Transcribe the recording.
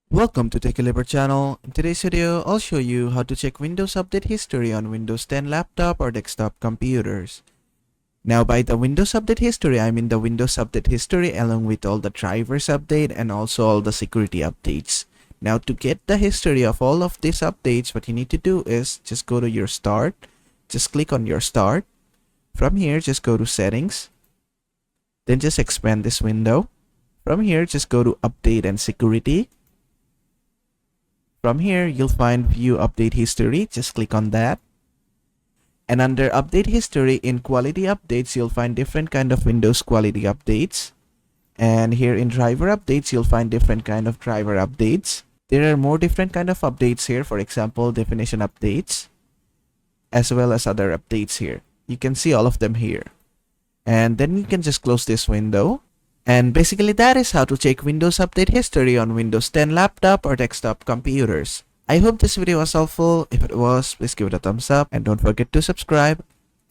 Welcome to TechLiber channel. In today's video, I'll show you how to check Windows Update history on Windows 10 laptop or desktop computers. Now by the Windows Update history, I mean the Windows Update history along with all the drivers update and also all the security updates. Now to get the history of all of these updates, what you need to do is just go to your start. Just click on your start. From here, just go to settings. Then just expand this window. From here, just go to update and security. From here, you'll find View Update History. Just click on that. And under Update History, in Quality Updates, you'll find different kind of Windows quality updates. And here in Driver Updates, you'll find different kind of driver updates. There are more different kind of updates here. For example, definition updates, as well as other updates here. You can see all of them here. And then you can just close this window. And basically that is how to check Windows Update history on Windows 10 laptop or desktop computers. I hope this video was helpful. If it was, please give it a thumbs up and don't forget to subscribe.